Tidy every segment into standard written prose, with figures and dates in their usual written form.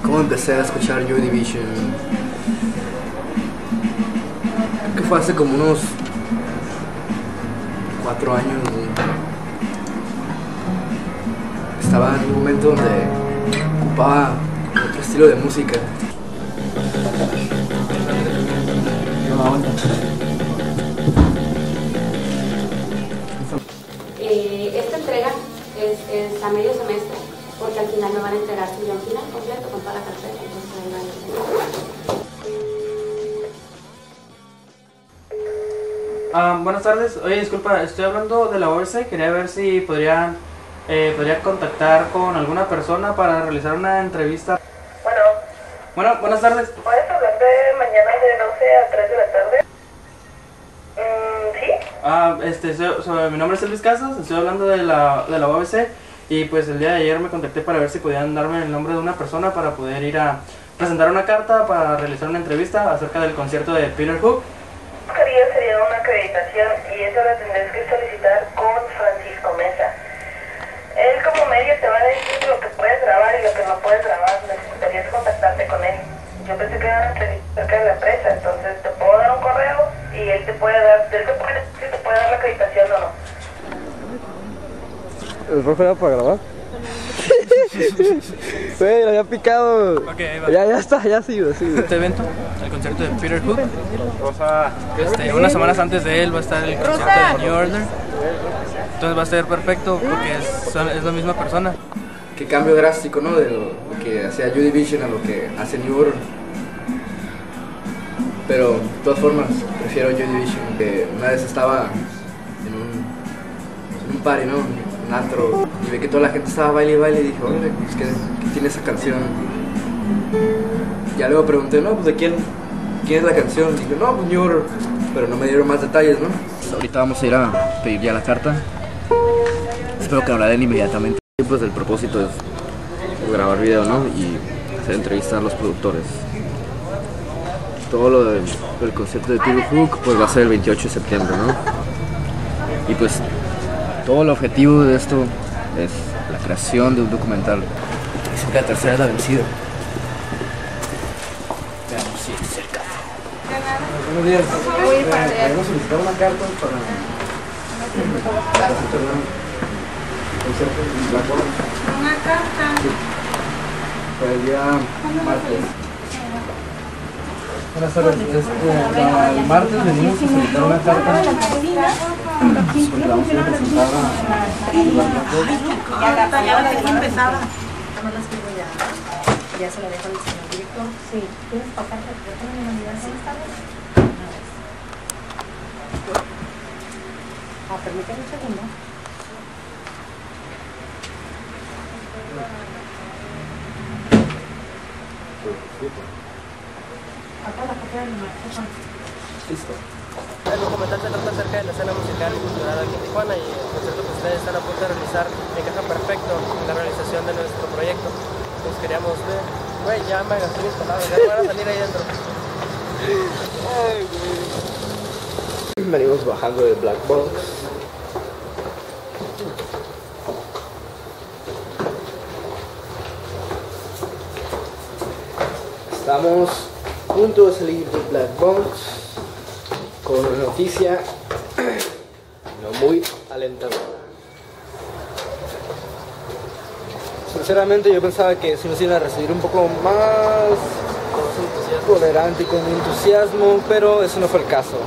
¿Cómo empecé a escuchar Joy Division? Creo que fue hace como unos 4 años. Estaba en un momento donde ocupaba otro estilo de música. Esta entrega es a medio semestre, porque al final me van a entregar su guión final completo con toda la carpeta, entonces ahí van a entregar. Buenas tardes. Oye, disculpa, estoy hablando de la OBC. Quería ver si podría contactar con alguna persona para realizar una entrevista. Bueno, buenas tardes. ¿Puedes hablarte mañana de 12 a 3 de la tarde? ¿Sí? Mi nombre es Elvis Casas, estoy hablando de la OBC y pues el día de ayer me contacté para ver si podían darme el nombre de una persona para poder ir a presentar una carta para realizar una entrevista acerca del concierto de Peter Hook. Sería una acreditación y eso la tendrás que solicitar con Francisco Mesa. Él como medio te va a decir lo que puedes grabar y lo que no puedes grabar. Necesitarías contactarte con él. Yo pensé que era una entrevista acerca de la empresa, entonces te puedo dar un correo y él te puede dar la acreditación o no. ¿El rojo era para grabar? Güey, lo había picado. Ok, ahí va. Ya está, ya sigo. Este evento, el concierto de Peter Hook. Unas semanas antes de él va a estar el concierto de New Order. Entonces va a ser perfecto porque es la misma persona. Qué cambio drástico, ¿no? De lo que hacía Joy Division a lo que hace New Order. Pero de todas formas, prefiero Joy Division. Que una vez estaba en un party, ¿no? Un antro, y ve que toda la gente estaba baile y baile y dije, órale, pues ¿qué tiene esa canción? Ya luego pregunté, no, pues ¿de quién es la canción? Dije, no, pues New Order, pero no me dieron más detalles, ¿no? Pues ahorita vamos a ir a pedir ya la carta. Espero que me la den inmediatamente. Pues el propósito es grabar video, ¿no? Y hacer entrevistas a los productores. Todo lo del concierto de Peter Hook pues va a ser el 28 de septiembre, ¿no? Y pues todo el objetivo de esto es la creación de un documental. Dicen que la tercera es la vencida. Veamos si es cerca. Buenos días. Queremos solicitar una carta para Una carta. para el día martes. Buenas tardes. El martes venimos a solicitar una carta porque vamos a presentar Ya la tengo empezada. Nada más la escribo ya. Ya se la dejo al señor director. Sí. ¿Quieres pasar el teléfono de la unidad? Sí, está bien. Permíteme un segundo. Listo. El documental se trata acerca de la escena musical y cultural aquí en Tijuana y el concierto que ustedes están a punto de realizar encaja perfecto en la realización de nuestro proyecto. Pues queríamos ver, güey, ya me gasté mis palabras, ya van a salir ahí dentro. Venimos bajando de Black Box. Estamos a punto de salir de Black Box con una noticia no muy alentadora. Sinceramente yo pensaba que si nos iban a recibir un poco más tolerante y con entusiasmo, pero eso no fue el caso.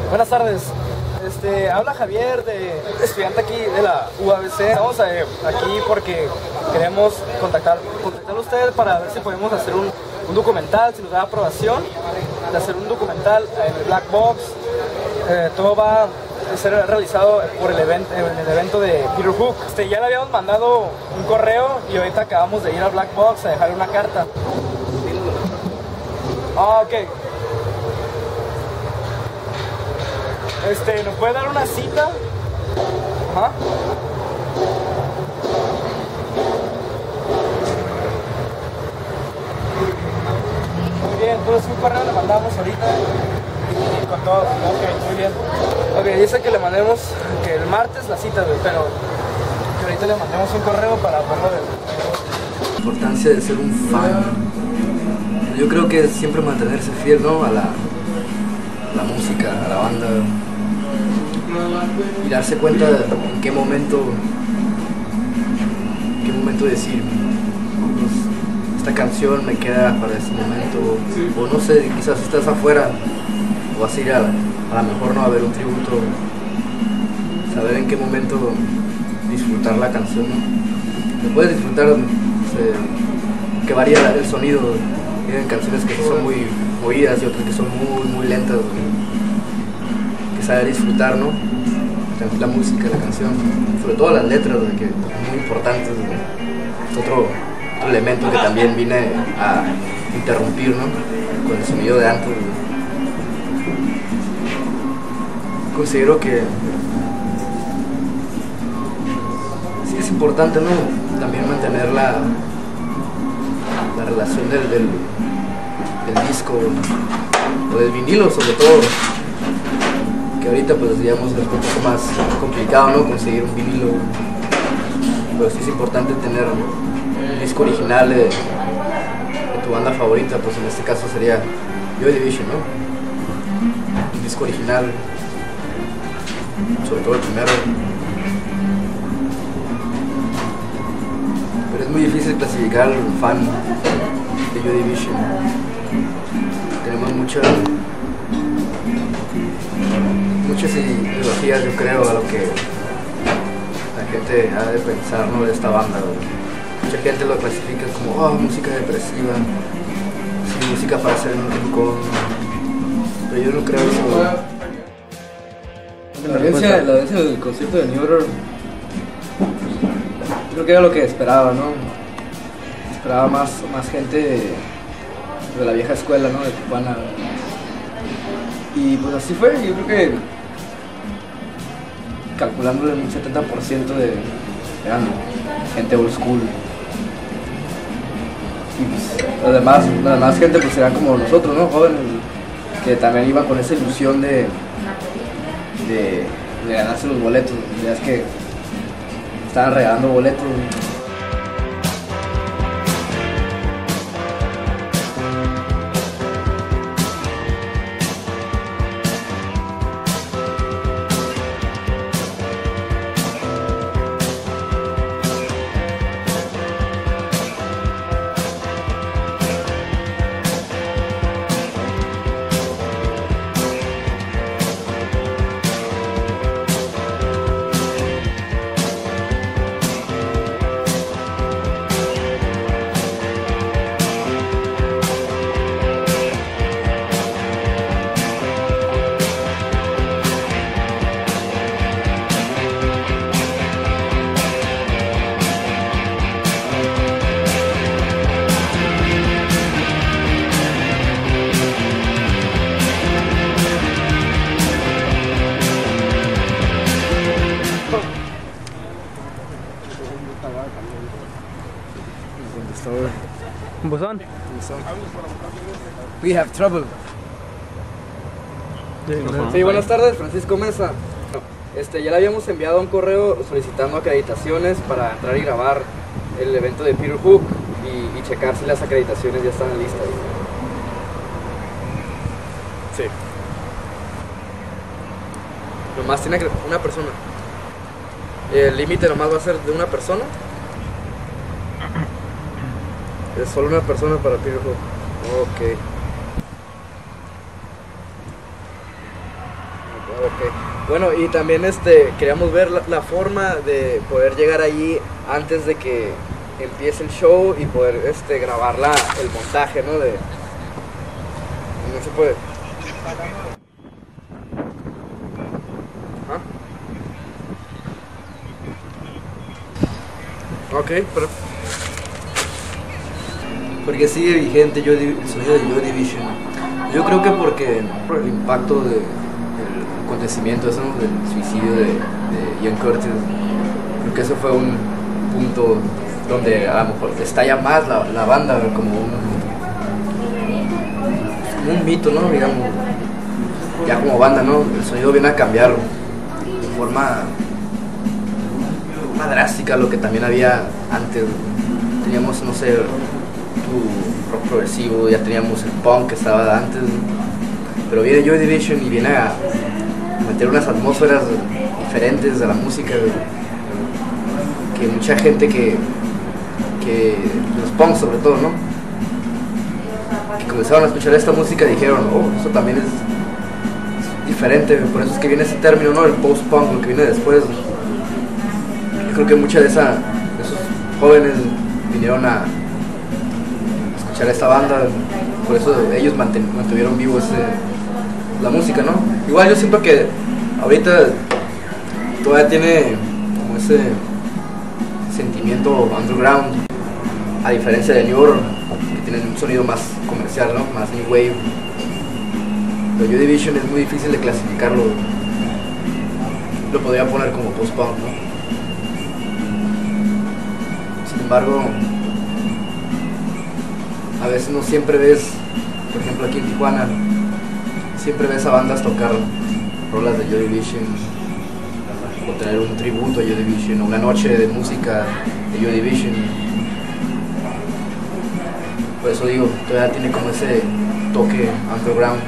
Buenas tardes. Habla Javier, estudiante aquí de la UABC. Estamos aquí porque queremos contactarlo a usted para ver si podemos hacer un documental, si nos da aprobación de hacer un documental en el Black Box. Todo va a ser realizado por el evento de Peter Hook. Ya le habíamos mandado un correo y ahorita acabamos de ir al Black Box a dejarle una carta. Ok. ¿Nos puede dar una cita? Ajá. Muy bien, entonces un correo le mandamos ahorita con todo. Ok, muy bien. Ok, dice que le mandemos que el martes la cita, pero que ahorita le mandamos un correo para verlo del... La importancia de ser un fan. Yo creo que es siempre mantenerse fiel, ¿no? A la música, a la banda. Y darse cuenta en qué momento decir, pues, esta canción me queda para ese momento. O no sé, quizás estás afuera o vas a ir a lo mejor no a ver un tributo. Saber en qué momento disfrutar la canción, ¿no? Te puedes disfrutar, que varía el sonido. Hay canciones que son muy movidas y otras que son muy lentas, que saber disfrutar, ¿no? La música, la canción, sobre todo las letras, que son muy importantes. Es otro elemento que también vine a interrumpir, ¿no? Con el sonido de antes. Considero que sí es importante, ¿no? También mantener la relación del disco o del vinilo, sobre todo, que ahorita pues digamos es un poco más complicado, ¿no? Conseguir un vinilo, pero sí es importante tener un disco original de tu banda favorita, pues en este caso sería Joy Division, ¿no? Un disco original, sobre todo el primero. Pero es muy difícil clasificar un fan de Joy Division. Tenemos muchas ideologías, yo creo, a lo que la gente ha de pensar, ¿no? De esta banda. Mucha gente lo clasifica como música depresiva, sí, música para hacer en un rincón, pero yo no creo eso. La audiencia del concierto de New Order, creo que era lo que esperaba, ¿no? Esperaba más gente de la vieja escuela, ¿no? De Tijuana. Y pues así fue. Yo creo que calculándole un 70% eran gente old school. Y pues la demás gente pues eran como nosotros, ¿no? Jóvenes, que también iban con esa ilusión de ganarse los boletos. Ya es que estaban regalando boletos. ¿Un buzón? We have trouble. Sí, buenas tardes, Francisco Mesa. Ya le habíamos enviado un correo solicitando acreditaciones para entrar y grabar el evento de Peter Hook y checar si las acreditaciones ya están listas. Sí. Nomás tiene una persona. El límite nomás va a ser de una persona. Es solo una persona para Peter Hook. Ok. Bueno, y también queríamos ver la forma de poder llegar allí antes de que empiece el show y poder grabar el montaje, ¿no? No se puede. ¿Ah? Ok, pero porque sigue vigente el sonido de Joy Division. Yo creo que porque por el impacto del acontecimiento eso, ¿no? Del suicidio de Ian Curtis, creo que eso fue un punto donde a lo mejor estalla más la banda como un mito, ¿no? Digamos, ya como banda, ¿no? El sonido viene a cambiar de forma más drástica a lo que también había antes. Teníamos, no sé, rock progresivo, ya teníamos el punk que estaba antes, pero viene Joy Division y viene a meter unas atmósferas diferentes de la música, que mucha gente que los punks sobre todo, ¿no? Que comenzaron a escuchar esta música y dijeron, oh, eso también es diferente, por eso es que viene ese término, ¿no? El post-punk, lo que viene después. Yo creo que muchos de esos jóvenes vinieron a escuchar esta banda, por eso ellos mantuvieron vivo la música, ¿no? Igual yo siento que ahorita todavía tiene como ese sentimiento underground, a diferencia de New Order, que tienen un sonido más comercial, ¿no? Más new wave. Pero Joy Division es muy difícil de clasificarlo. Lo podría poner como post-punk, ¿no? Sin embargo, a veces no siempre ves, por ejemplo aquí en Tijuana, siempre ves a bandas tocar rolas de Joy Division, o tener un tributo a Joy Division, o una noche de música de Joy Division. Por eso digo, todavía tiene como ese toque underground.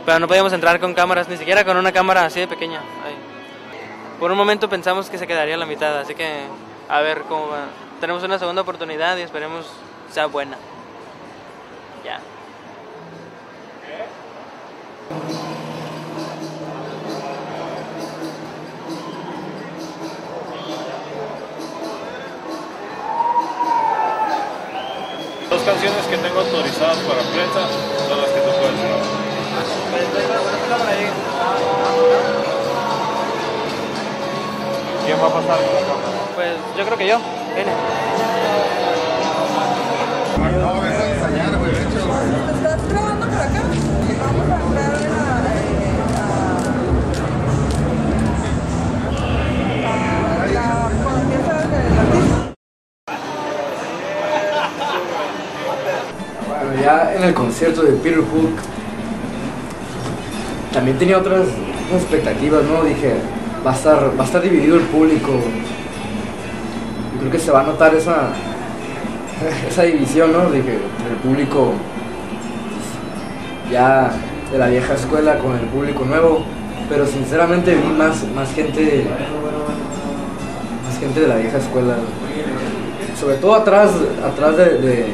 Pero no podíamos entrar con cámaras, ni siquiera con una cámara así de pequeña. Ahí. Por un momento pensamos que se quedaría a la mitad, así que a ver cómo va. Tenemos una segunda oportunidad y esperemos sea buena. Ya. Dos canciones que tengo autorizadas para prensa son las que tú puedes grabar. ¿Quién va a pasar con la cámara? Pues yo creo que yo. Viene. ¿Estás grabando por acá? Vamos a entrar con la pieza del artista. Pero ya en el concierto de Peter Hook también tenía otras expectativas, ¿no? Dije, va a estar dividido el público. Yo creo que se va a notar esa división, ¿no? Dije, el público ya de la vieja escuela con el público nuevo, pero sinceramente vi más gente de la vieja escuela, sobre todo atrás de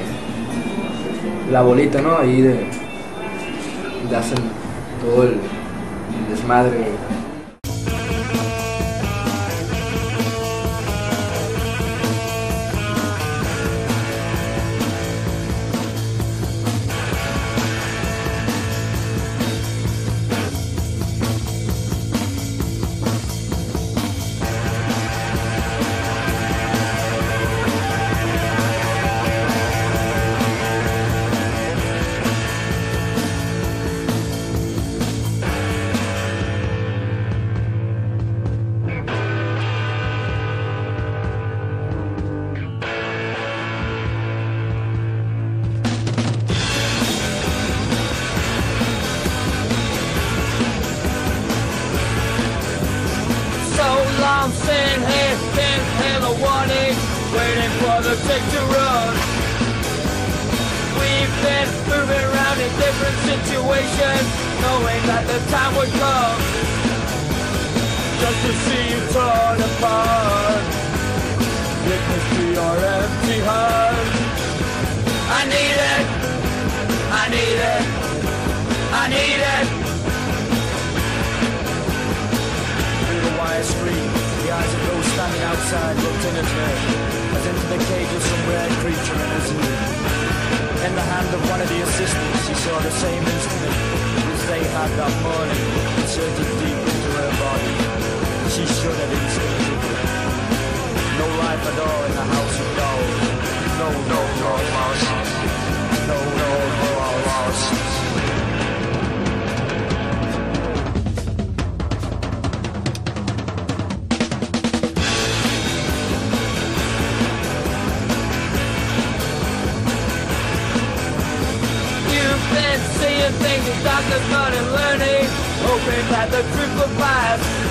la bolita, ¿no? Ahí de hacen todo el desmadre. I'm sitting here, can't hear the warning, waiting for the tick to run. We've been moving around in different situations, knowing that the time would come just to see you torn apart. Witness to your empty heart. I need it, I need it, I need it. Through the wire screen, the eyes of those standing outside looked in at me, as into the cage of some rare creature in a zoo. In the hand of one of the assistants, he saw the same instrument which they had that morning, inserted deep into her body. She shuddered instinctively. No life at all in the house of dolls. No, no, no, lost. No, no, no, lost. Seeing things the doctor's not in learning, hoping that the truth will pass.